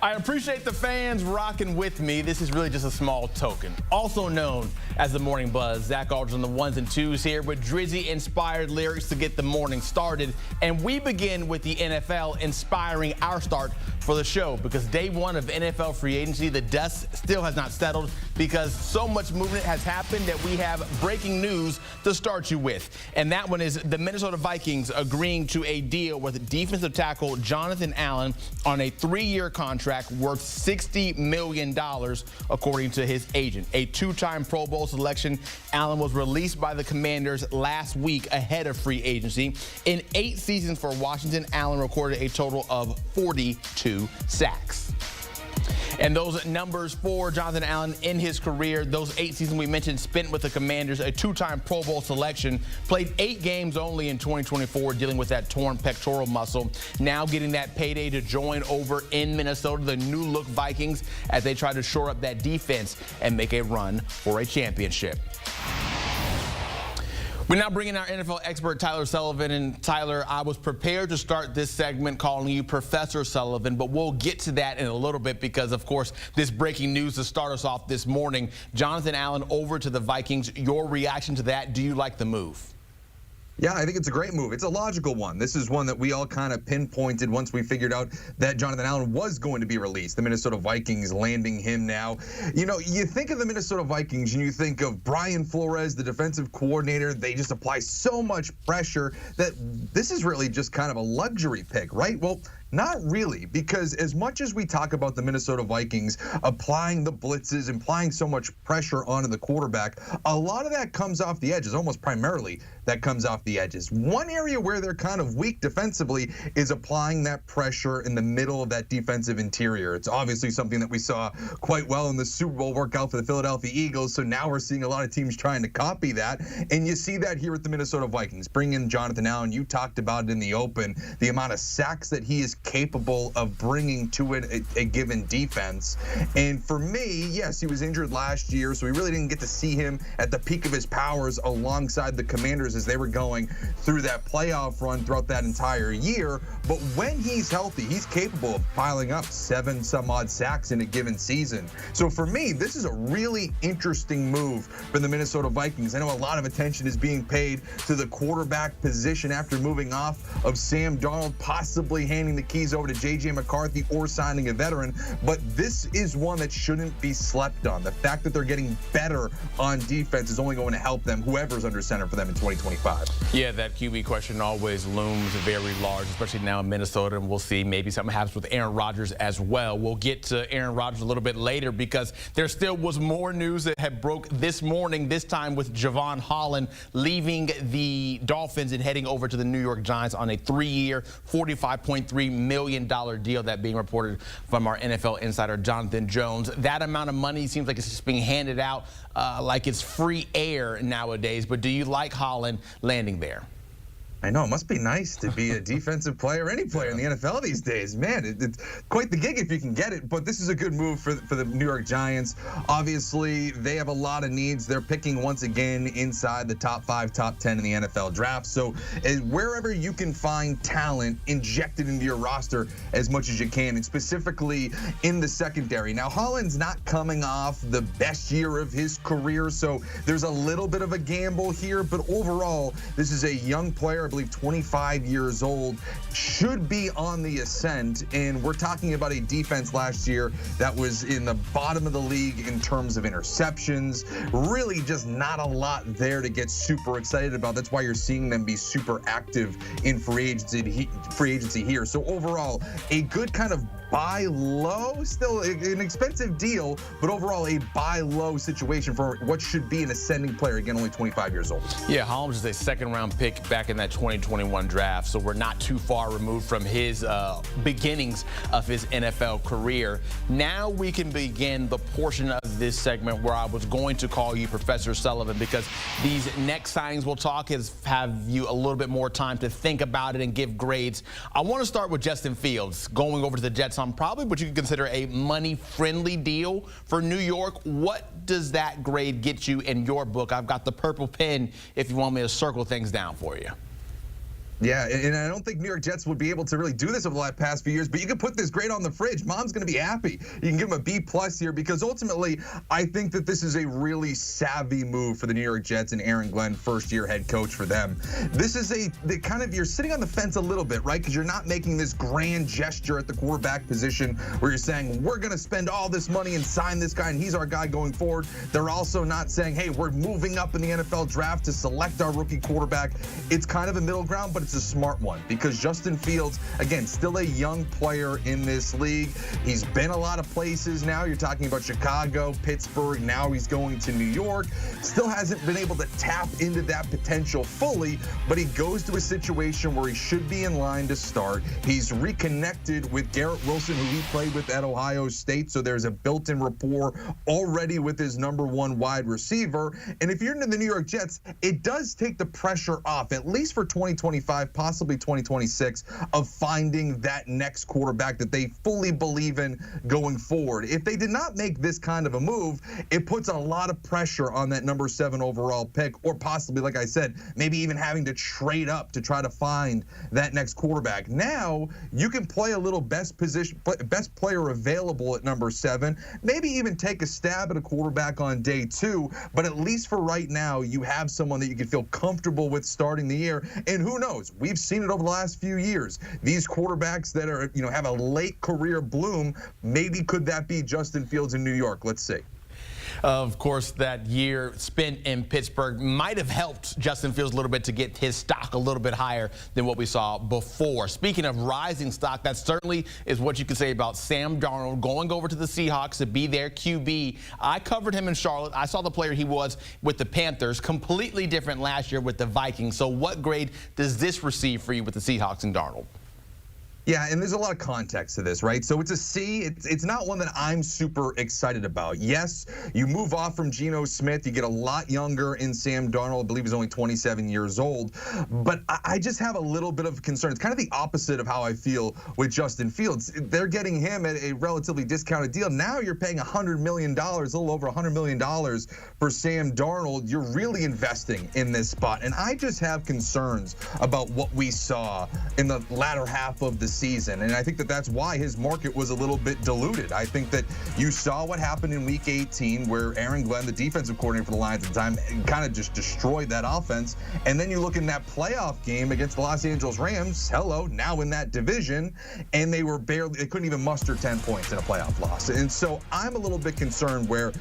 I appreciate the fans rocking with me. This is really just a small token. Also known as the Morning Buzz, Zach Aldridge on the ones and twos here with Drizzy-inspired lyrics to get the morning started. And we begin with the NFL inspiring our start for the show because day one of NFL free agency, the dust still has not settled because so much movement has happened that we have breaking news to start you with. And that one is the Minnesota Vikings agreeing to a deal with defensive tackle Jonathan Allen on a 3-year contract worth $60 million, according to his agent. A 2-time Pro Bowl selection, Allen was released by the Commanders last week ahead of free agency. In 8 seasons for Washington, Allen recorded a total of 42 sacks. And those numbers for Jonathan Allen in his career, those 8 seasons we mentioned spent with the Commanders, a 2-time Pro Bowl selection, played 8 games only in 2024 dealing with that torn pectoral muscle. Now getting that payday to join over in Minnesota, the new look Vikings, as they try to shore up that defense and make a run for a championship. We're now bringing our NFL expert, Tyler Sullivan. And Tyler, I was prepared to start this segment calling you Professor Sullivan, but we'll get to that in a little bit because, of course, this breaking news to start us off this morning. Jonathan Allen over to the Vikings. Your reaction to that? Do you like the move? Yeah, I think it's a great move. It's a logical one. This is one that we all kind of pinpointed once we figured out that Jonathan Allen was going to be released. The Minnesota Vikings landing him now. You know, you think of the Minnesota Vikings and you think of Brian Flores, the defensive coordinator. They just apply so much pressure that this is really just kind of a luxury pick, right? Well, not really, because as much as we talk about the Minnesota Vikings applying the blitzes, applying so much pressure onto the quarterback, a lot of that comes off the edges, almost primarily that comes off the edges. One area where they're kind of weak defensively is applying that pressure in the middle of that defensive interior. It's obviously something that we saw quite well in the Super Bowl workout for the Philadelphia Eagles, so now we're seeing a lot of teams trying to copy that, and you see that here with the Minnesota Vikings. Bring in Jonathan Allen, you talked about it in the open, the amount of sacks that he is capable of bringing to it a given defense. And for me, yes, he was injured last year, so we really didn't get to see him at the peak of his powers alongside the Commanders as they were going through that playoff run throughout that entire year. But when he's healthy, he's capable of piling up 7 some odd sacks in a given season. So for me, this is a really interesting move for the Minnesota Vikings. I know a lot of attention is being paid to the quarterback position after moving off of Sam Darnold, possibly handing the keys over to J.J. McCarthy or signing a veteran, but this is one that shouldn't be slept on. The fact that they're getting better on defense is only going to help them, whoever's under center for them in 2025. Yeah, that QB question always looms very large, especially now in Minnesota, and we'll see maybe something happens with Aaron Rodgers as well. We'll get to Aaron Rodgers a little bit later because there still was more news that had broke this morning, this time with Jevon Holland leaving the Dolphins and heading over to the New York Giants on a 3-year, $45.3 million deal, that being reported from our NFL insider Jonathan Jones. That amount of money seems like it's just being handed out like it's free air nowadays. But do you like Holland landing there? I know, it must be nice to be a defensive player, any player in the NFL these days. Man, it's quite the gig if you can get it, but this is a good move for the New York Giants. Obviously, they have a lot of needs. They're picking once again inside the top 5, top 10 in the NFL draft. So wherever you can find talent, injected into your roster as much as you can, and specifically in the secondary. Now, Holland's not coming off the best year of his career, so there's a little bit of a gamble here, but overall, this is a young player, I believe 25 years old, should be on the ascent. And we're talking about a defense last year that was in the bottom of the league in terms of interceptions. Really just not a lot there to get super excited about. That's why you're seeing them be super active in free agency here. So overall, a good kind of buy low, still an expensive deal, but overall a buy low situation for what should be an ascending player, again, only 25 years old. Yeah, Holmes is a 2nd-round pick back in that 2021 draft, so we're not too far removed from his beginnings of his NFL career. Now we can begin the portion of this segment where I was going to call you Professor Sullivan, because these next signings we'll talk have you a little bit more time to think about it and give grades. I want to start with Justin Fields going over to the Jets on probably what you could consider a money-friendly deal for New York. What does that grade get you in your book? I've got the purple pen if you want me to circle things down for you. Yeah, and I don't think New York Jets would be able to really do this over the past few years, but you can put this grade on the fridge. Mom's going to be happy. You can give him a B+ here because ultimately, I think that this is a really savvy move for the New York Jets and Aaron Glenn, first-year head coach for them. This is you're sitting on the fence a little bit, right? Because you're not making this grand gesture at the quarterback position where you're saying, we're going to spend all this money and sign this guy, and he's our guy going forward. They're also not saying, hey, we're moving up in the NFL draft to select our rookie quarterback. It's kind of a middle ground, but it's a smart one because Justin Fields, again, still a young player in this league. He's been a lot of places now. You're talking about Chicago, Pittsburgh. Now he's going to New York. Still hasn't been able to tap into that potential fully, but he goes to a situation where he should be in line to start. He's reconnected with Garrett Wilson, who he played with at Ohio State, so there's a built-in rapport already with his #1 wide receiver. And if you're into the New York Jets, it does take the pressure off, at least for 2025, possibly 2026, of finding that next quarterback that they fully believe in going forward. If they did not make this kind of a move, it puts a lot of pressure on that #7 overall pick, or possibly, like I said, maybe even having to trade up to try to find that next quarterback. Now, you can play a little best player available at #7, maybe even take a stab at a quarterback on day 2, but at least for right now, you have someone that you can feel comfortable with starting the year. And who knows? We've seen it over the last few years. These quarterbacks that are, have a late career bloom, maybe could that be Justin Fields in New York? Let's see. Of course, that year spent in Pittsburgh might have helped Justin Fields a little bit to get his stock a little bit higher than what we saw before. Speaking of rising stock, that certainly is what you can say about Sam Darnold going over to the Seahawks to be their QB. I covered him in Charlotte. I saw the player he was with the Panthers, completely different last year with the Vikings. So what grade does this receive for you with the Seahawks and Darnold? Yeah, and there's a lot of context to this, right? So it's a C. It's not one that I'm super excited about. Yes, you move off from Geno Smith. You get a lot younger in Sam Darnold. I believe he's only 27 years old. But I just have a little bit of concern. It's kind of the opposite of how I feel with Justin Fields. They're getting him at a relatively discounted deal. Now you're paying $100 million, a little over $100 million for Sam Darnold. You're really investing in this spot. And I just have concerns about what we saw in the latter half of the season, and I think that that's why his market was a little bit diluted. I think that you saw what happened in Week 18 where Aaron Glenn, the defensive coordinator for the Lions at the time, kind of just destroyed that offense. And then you look in that playoff game against the Los Angeles Rams, now in that division, and they couldn't even muster 10 points in a playoff loss. And so I'm a little bit concerned where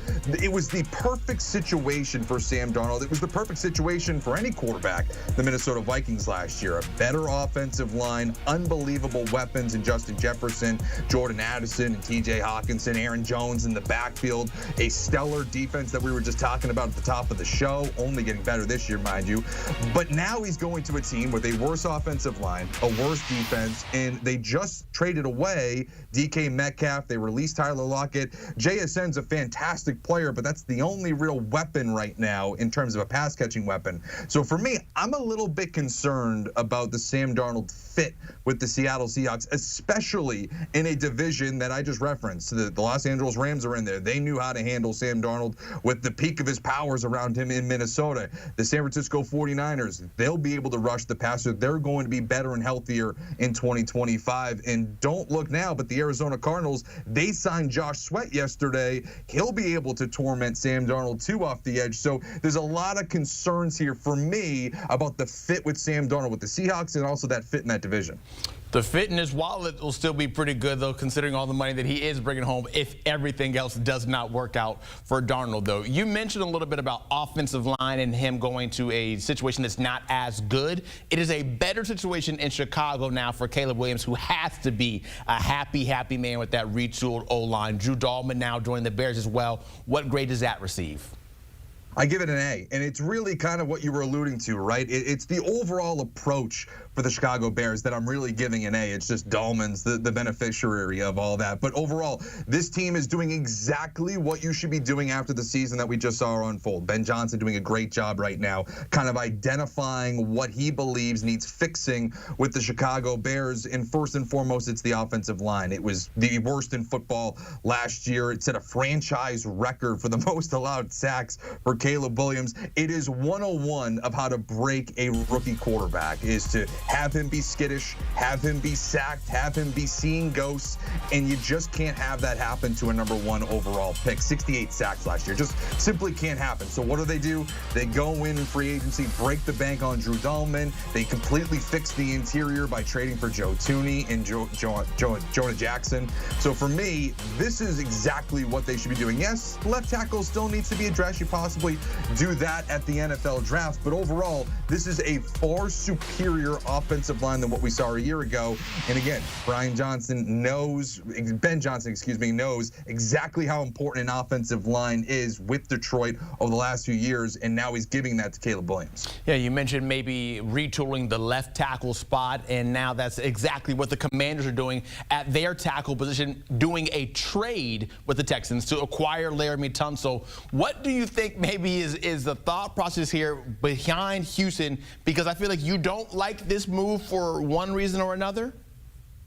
it was the perfect situation for Sam Darnold. It was the perfect situation for any quarterback, the Minnesota Vikings last year. A better offensive line, unbelievable weapons in Justin Jefferson, Jordan Addison, and TJ Hawkinson, Aaron Jones in the backfield, a stellar defense that we were just talking about at the top of the show, only getting better this year, mind you. But now he's going to a team with a worse offensive line, a worse defense, and they just traded away DK Metcalf. They released Tyler Lockett. JSN's a fantastic player, but that's the only real weapon right now in terms of a pass-catching weapon. So for me, I'm a little bit concerned about the Sam Darnold fit with the Seattle Seahawks, especially in a division that I just referenced. The Los Angeles Rams are in there. They knew how to handle Sam Darnold with the peak of his powers around him in Minnesota. The San Francisco 49ers, they'll be able to rush the passer. They're going to be better and healthier in 2025. And don't look now, but the Arizona Cardinals, they signed Josh Sweat yesterday. He'll be able to torment Sam Darnold too off the edge. So there's a lot of concerns here for me about the fit with Sam Darnold with the Seahawks and also that fit in that division. The fit in his wallet will still be pretty good, though, considering all the money that he is bringing home if everything else does not work out for Darnold, though. You mentioned a little bit about offensive line and him going to a situation that's not as good. It is a better situation in Chicago now for Caleb Williams, who has to be a happy, happy man with that retooled O-line. Drew Dalman now joining the Bears as well. What grade does that receive? I give it an A, and it's really kind of what you were alluding to, right? It's the overall approach for the Chicago Bears that I'm really giving an A. It's just Dahlman's the beneficiary of all that. But overall, this team is doing exactly what you should be doing after the season that we just saw unfold. Ben Johnson doing a great job right now, kind of identifying what he believes needs fixing with the Chicago Bears. And first and foremost, it's the offensive line. It was the worst in football last year. It set a franchise record for the most allowed sacks for Caleb Williams. It is 101 of how to break a rookie quarterback, is to have him be skittish, have him be sacked, have him be seeing ghosts, and you just can't have that happen to a number 1 overall pick. 68 sacks last year. Just simply can't happen. So what do? They go in free agency, break the bank on Drew Dalman. They completely fix the interior by trading for Joe Thuney and Jonah Jackson. So for me, this is exactly what they should be doing. Yes, left tackle still needs to be addressed. You possibly do that at the NFL draft, but overall, this is a far superior offensive line than what we saw a year ago. And again, Ben Johnson knows exactly how important an offensive line is with Detroit over the last few years, and now he's giving that to Caleb Williams. Yeah, you mentioned maybe retooling the left tackle spot, and now that's exactly what the Commanders are doing at their tackle position, doing a trade with the Texans to acquire Laremy Tunsil. What do you think maybe is the thought process here behind Houston? Because I feel like you don't like this move for one reason or another.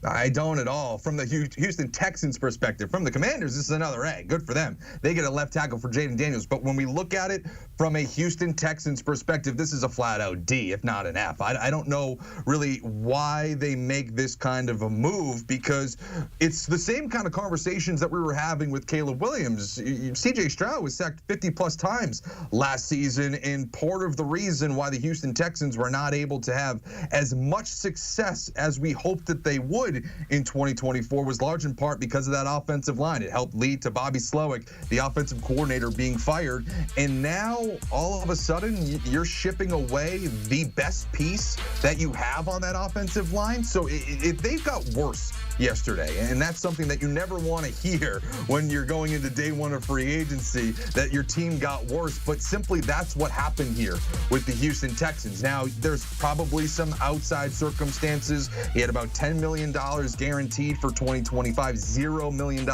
I don't at all. From the Houston Texans perspective, from the Commanders, this is another A. Good for them. They get a left tackle for Jaden Daniels. But when we look at it from a Houston Texans perspective, this is a flat-out D, if not an F. I don't know really why they make this kind of a move, because it's the same kind of conversations that we were having with Caleb Williams. C.J. Stroud was sacked 50-plus times last season, and part of the reason why the Houston Texans were not able to have as much success as we hoped that they would in 2024 was large in part because of that offensive line. It helped lead to Bobby Slowick, the offensive coordinator, being fired. And now, all of a sudden, you're shipping away the best piece that you have on that offensive line. So they've got worse yesterday, and that's something that you never want to hear when you're going into day 1 of free agency, that your team got worse. But simply, that's what happened here with the Houston Texans. Now, there's probably some outside circumstances. He had about $10 million guaranteed for 2025, $0 million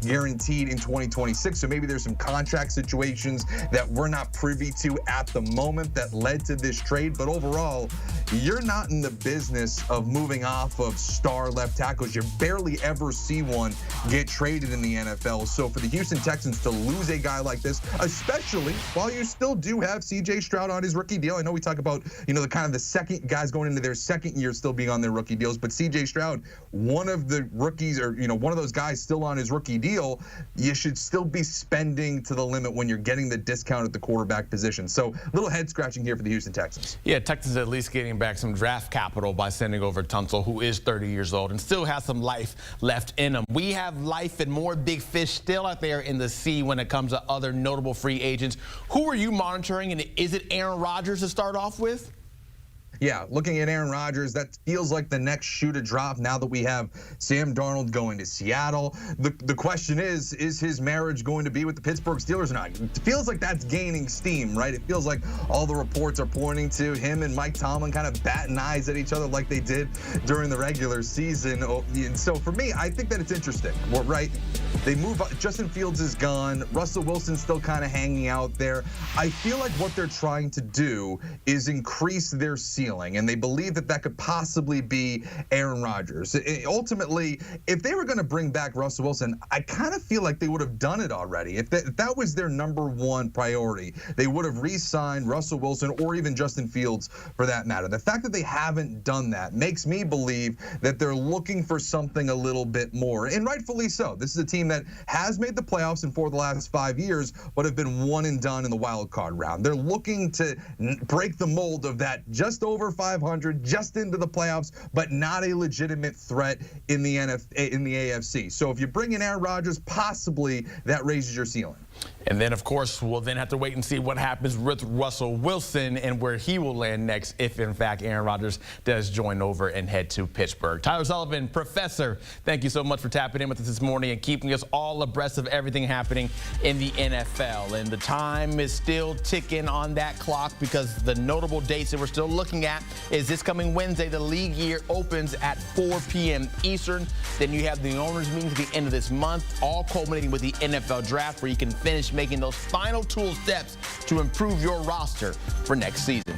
guaranteed in 2026. So maybe there's some contract situations that we're not privy to at the moment that led to this trade. But overall, you're not in the business of moving off of star left tackles. You barely ever see one get traded in the NFL. So for the Houston Texans to lose a guy like this, especially while you still do have C.J. Stroud on his rookie deal. I know we talk about, the kind of the second guys going into their second year still being on their rookie deals, but C.J. Stroud, one of the rookies, or one of those guys still on his rookie deal, you should still be spending to the limit when you're getting the discount at the quarterback position. So a little head scratching here for the Houston Texans. Yeah, Texans at least getting back some draft capital by sending over Tunsil, who is 30 years old and still has some life left in him. We have life and more big fish still out there in the sea when it comes to other notable free agents. Who are you monitoring, and is it Aaron Rodgers to start off with? Yeah, looking at Aaron Rodgers, that feels like the next shoe to drop now that we have Sam Darnold going to Seattle. The question is his marriage going to be with the Pittsburgh Steelers or not? It feels like that's gaining steam, right? It feels like all the reports are pointing to him and Mike Tomlin kind of batting eyes at each other like they did during the regular season. And so for me, I think that it's interesting, right? They move up. Justin Fields is gone. Russell Wilson's still kind of hanging out there. I feel like what they're trying to do is increase their ceiling, and they believe that that could possibly be Aaron Rodgers. Ultimately, if they were going to bring back Russell Wilson, I kind of feel like they would have done it already. If that was their number one priority, they would have re-signed Russell Wilson or even Justin Fields for that matter. The fact that they haven't done that makes me believe that they're looking for something a little bit more, and rightfully so. This is a team that has made the playoffs in 4 of the last 5 years, but have been one and done in the wild card round. They're looking to break the mold of that just over 500, just into the playoffs, but not a legitimate threat in the AFC. So if you bring in Aaron Rodgers, possibly that raises your ceiling. And then, of course, we'll then have to wait and see what happens with Russell Wilson and where he will land next if, in fact, Aaron Rodgers does join over and head to Pittsburgh. Tyler Sullivan, Professor, thank you so much for tapping in with us this morning and keeping us all abreast of everything happening in the NFL. And the time is still ticking on that clock because the notable dates that we're still looking at is this coming Wednesday. The league year opens at 4 p.m. Eastern. Then you have the owners' meeting at the end of this month, all culminating with the NFL draft, where you can finish making those final tool steps to improve your roster for next season.